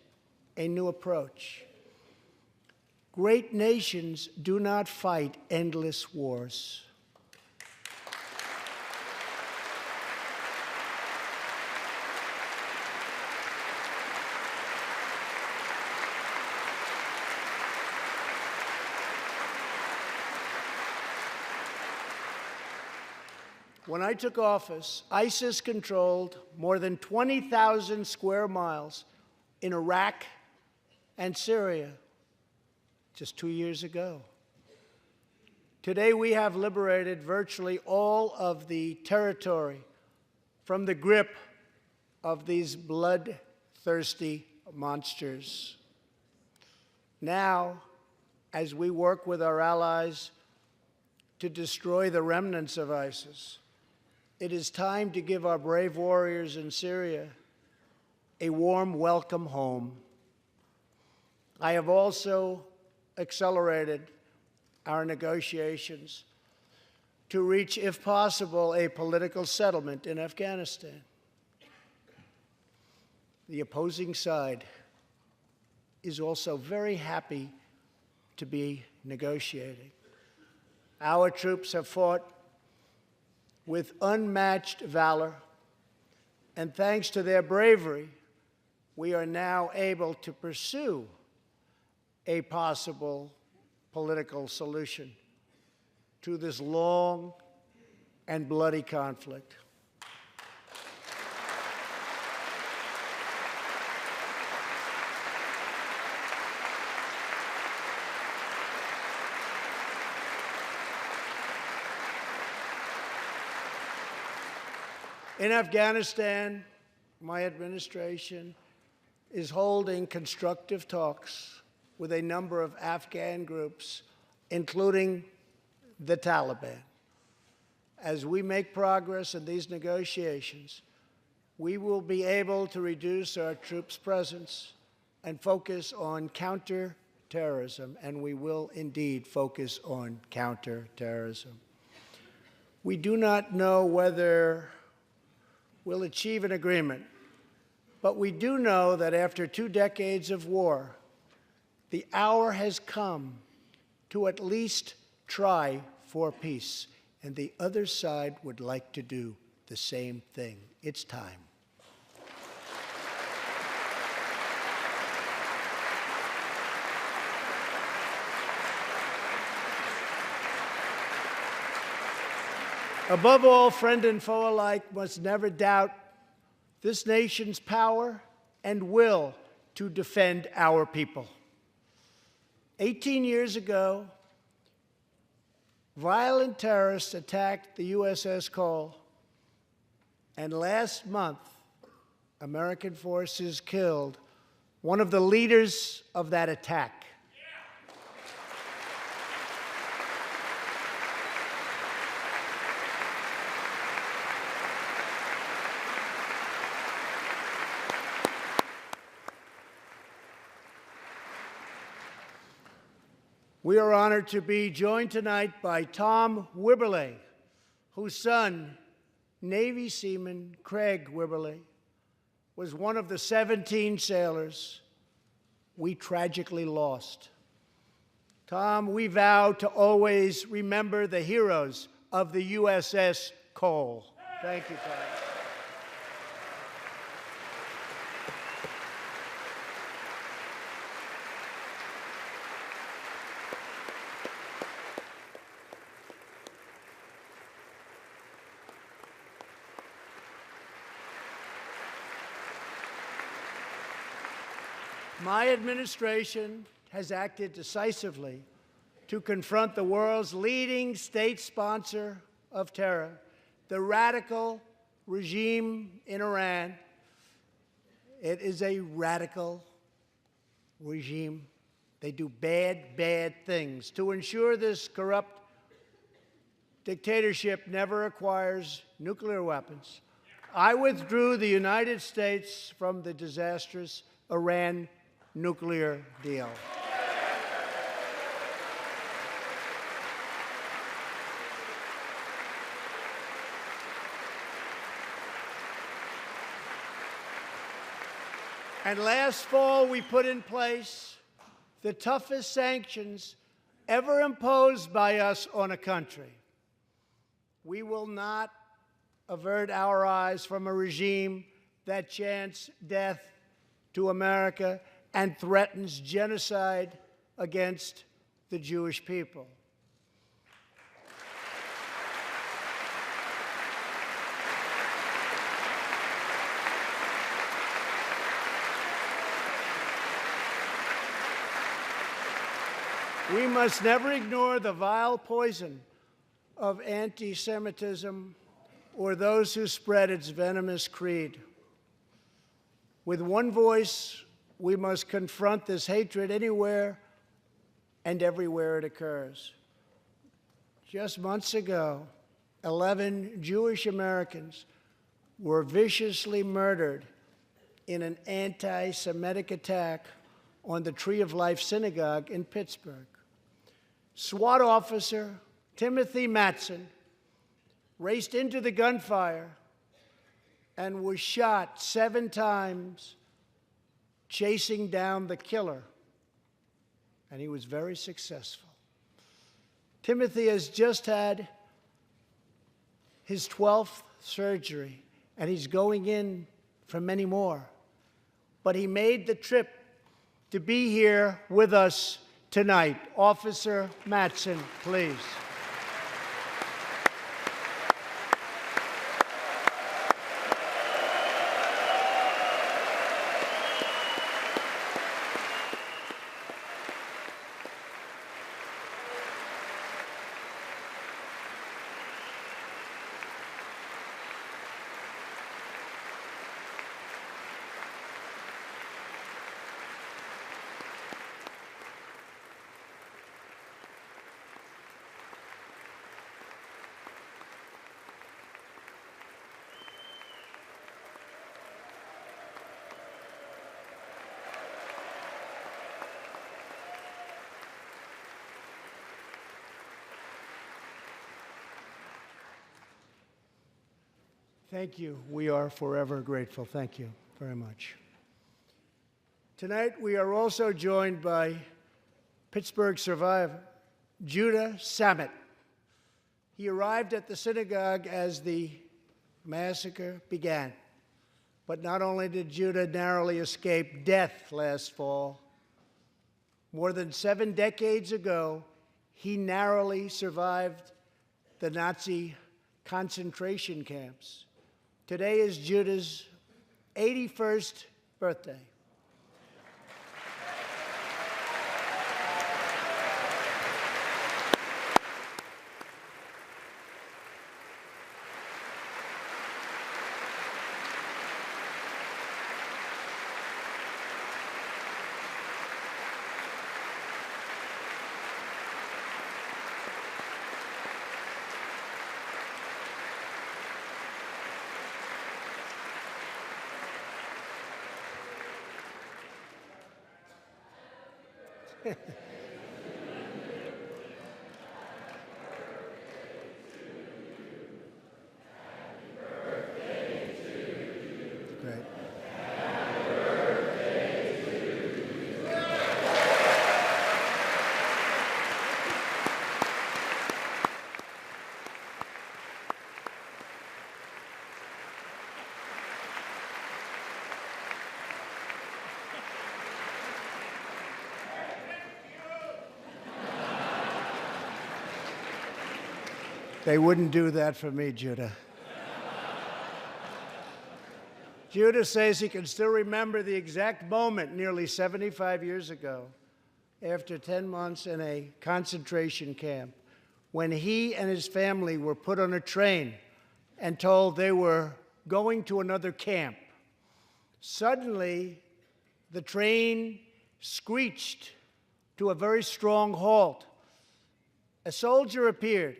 a new approach. Great nations do not fight endless wars. When I took office, ISIS controlled more than 20,000 square miles in Iraq and Syria just 2 years ago. Today, we have liberated virtually all of the territory from the grip of these bloodthirsty monsters. Now, as we work with our allies to destroy the remnants of ISIS, it is time to give our brave warriors in Syria a warm welcome home. I have also accelerated our negotiations to reach, if possible, a political settlement in Afghanistan. The opposing side is also very happy to be negotiating. Our troops have fought with unmatched valor, and thanks to their bravery, we are now able to pursue a possible political solution to this long and bloody conflict. In Afghanistan, my administration is holding constructive talks with a number of Afghan groups, including the Taliban. As we make progress in these negotiations, we will be able to reduce our troops' presence and focus on counterterrorism, and we will indeed focus on counterterrorism. We do not know whether we'll achieve an agreement, but we do know that after 2 decades of war, the hour has come to at least try for peace, and the other side would like to do the same thing. It's time. Above all, friend and foe alike must never doubt this nation's power and will to defend our people. 18 years ago, violent terrorists attacked the USS Cole, and last month, American forces killed one of the leaders of that attack. We are honored to be joined tonight by Tom Wibberley, whose son, Navy seaman Craig Wibberley, was one of the 17 sailors we tragically lost. Tom, we vow to always remember the heroes of the USS Cole. Thank you, Tom. My administration has acted decisively to confront the world's leading state sponsor of terror, the radical regime in Iran. It is a radical regime. They do bad, bad things. To ensure this corrupt dictatorship never acquires nuclear weapons, I withdrew the United States from the disastrous Iran nuclear deal. And last fall, we put in place the toughest sanctions ever imposed by us on a country. We will not avert our eyes from a regime that chants death to America and threatens genocide against the Jewish people. We must never ignore the vile poison of anti-Semitism or those who spread its venomous creed. With one voice, we must confront this hatred anywhere and everywhere it occurs. Just months ago, 11 Jewish Americans were viciously murdered in an anti-Semitic attack on the Tree of Life Synagogue in Pittsburgh. SWAT officer Timothy Matson raced into the gunfire and was shot 7 times chasing down the killer, and he was very successful. Timothy has just had his 12th surgery, and he's going in for many more. but he made the trip to be here with us tonight. Officer Mattson, please. Thank you. We are forever grateful. Thank you very much. Tonight, we are also joined by Pittsburgh survivor, Judah Samet. He arrived at the synagogue as the massacre began. But not only did Judah narrowly escape death last fall, more than 7 decades ago, he narrowly survived the Nazi concentration camps. Today is Judah's 81st birthday. Great. They wouldn't do that for me, Judah. Judah says he can still remember the exact moment nearly 75 years ago, after 10 months in a concentration camp, when he and his family were put on a train and told they were going to another camp. Suddenly, the train screeched to a very strong halt. A soldier appeared.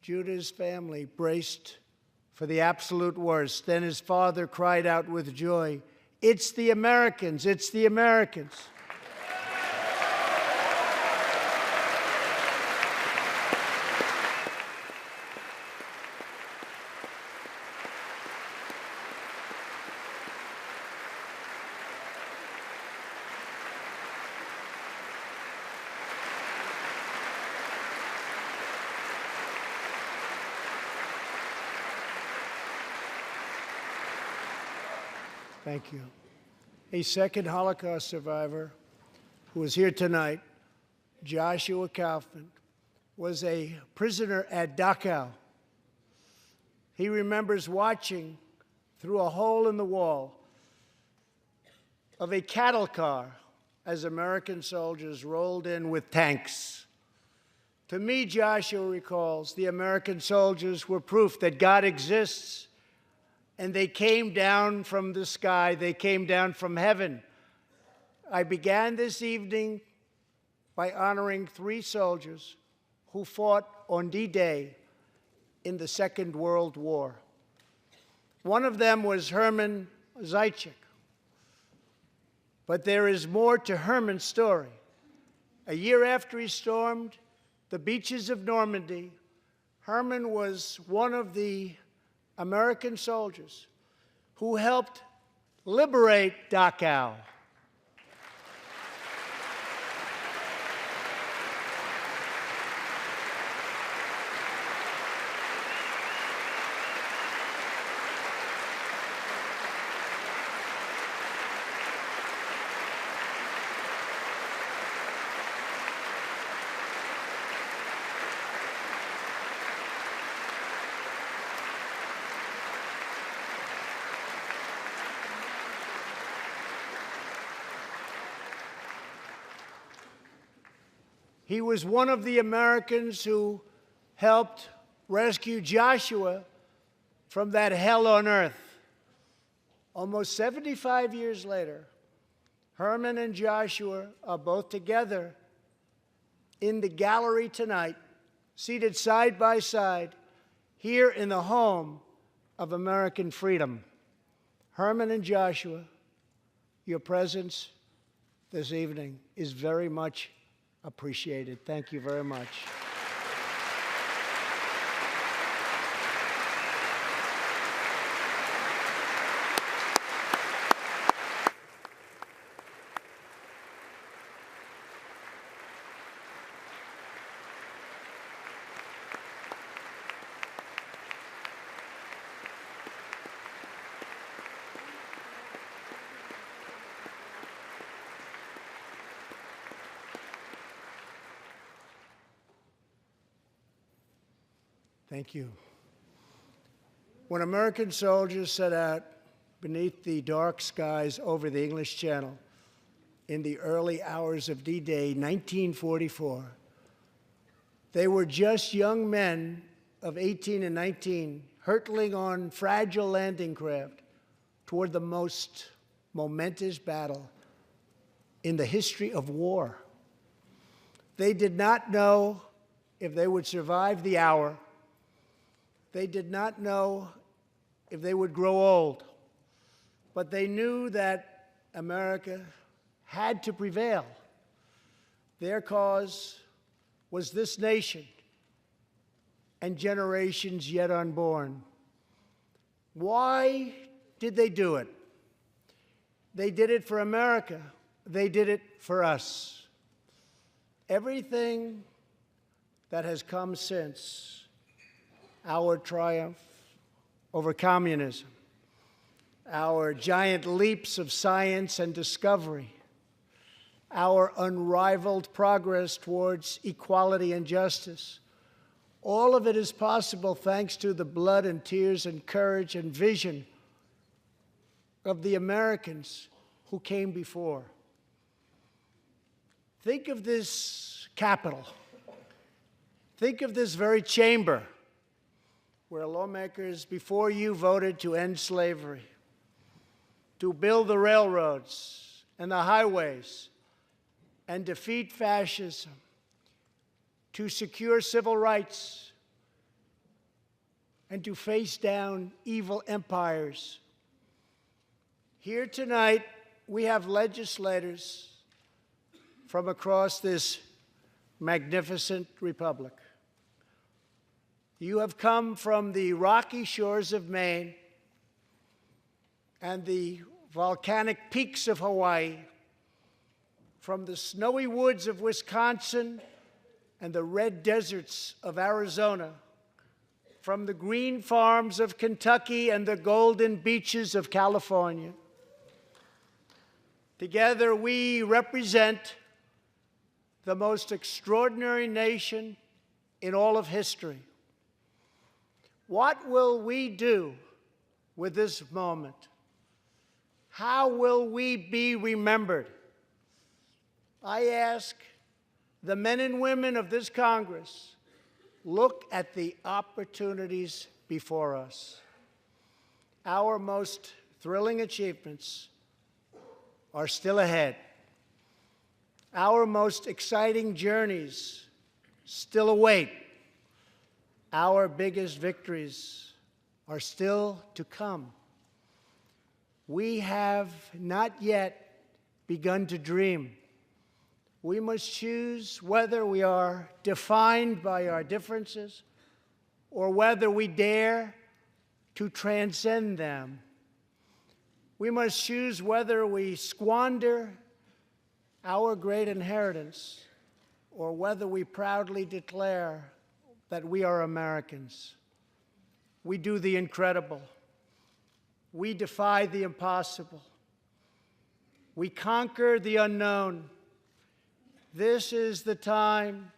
Judah's family braced for the absolute worst. Then his father cried out with joy, "It's the Americans! It's the Americans!" Thank you. A second Holocaust survivor who is here tonight, Joshua Kaufman, was a prisoner at Dachau. He remembers watching through a hole in the wall of a cattle car as American soldiers rolled in with tanks. To me, Joshua recalls, the American soldiers were proof that God exists. And they came down from the sky. They came down from heaven. I began this evening by honoring 3 soldiers who fought on D-Day in the Second World War. One of them was Herman Zaitchik. But there is more to Herman's story. A year after he stormed the beaches of Normandy, Herman was one of the American soldiers who helped liberate Dachau. He was one of the Americans who helped rescue Joshua from that hell on earth. Almost 75 years later, Herman and Joshua are both together in the gallery tonight, seated side by side, here in the home of American freedom. Herman and Joshua, your presence this evening is very much appreciated. Thank you very much. Thank you. When American soldiers set out beneath the dark skies over the English Channel in the early hours of D-Day, 1944, they were just young men of 18 and 19, hurtling on fragile landing craft toward the most momentous battle in the history of war. They did not know if they would survive the hour. They did not know if they would grow old, but they knew that America had to prevail. Their cause was this nation and generations yet unborn. Why did they do it? They did it for America. They did it for us. Everything that has come since our triumph over communism, our giant leaps of science and discovery, our unrivaled progress towards equality and justice, all of it is possible thanks to the blood and tears and courage and vision of the Americans who came before. Think of this Capitol. Think of this very chamber where lawmakers before you voted to end slavery, to build the railroads and the highways, and defeat fascism, to secure civil rights, and to face down evil empires. Here tonight, we have legislators from across this magnificent republic. You have come from the rocky shores of Maine and the volcanic peaks of Hawaii, from the snowy woods of Wisconsin and the red deserts of Arizona, from the green farms of Kentucky and the golden beaches of California. Together, we represent the most extraordinary nation in all of history. What will we do with this moment? How will we be remembered? I ask the men and women of this Congress, look at the opportunities before us. Our most thrilling achievements are still ahead. Our most exciting journeys still await. Our biggest victories are still to come. We have not yet begun to dream. We must choose whether we are defined by our differences or whether we dare to transcend them. We must choose whether we squander our great inheritance or whether we proudly declare that we are Americans. We do the incredible. We defy the impossible. We conquer the unknown. This is the time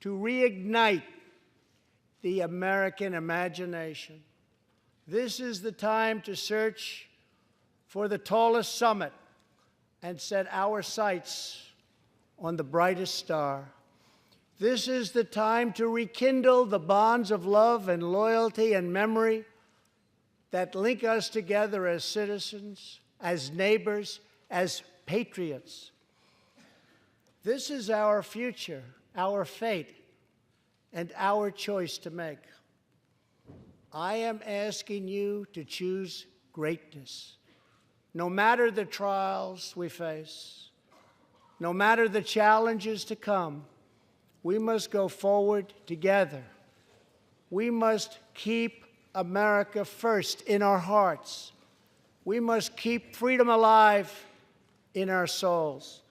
to reignite the American imagination. This is the time to search for the tallest summit and set our sights on the brightest star. This is the time to rekindle the bonds of love and loyalty and memory that link us together as citizens, as neighbors, as patriots. This is our future, our fate, and our choice to make. I am asking you to choose greatness. No matter the trials we face, no matter the challenges to come, we must go forward together. We must keep America first in our hearts. We must keep freedom alive in our souls.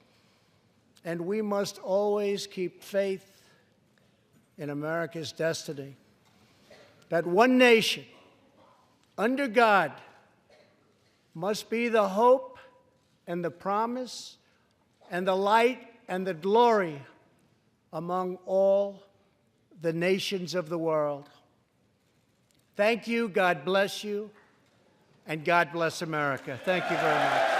And we must always keep faith in America's destiny. That one nation, under God, must be the hope and the promise and the light and the glory among all the nations of the world. Thank you, God bless you, and God bless America. Thank you very much.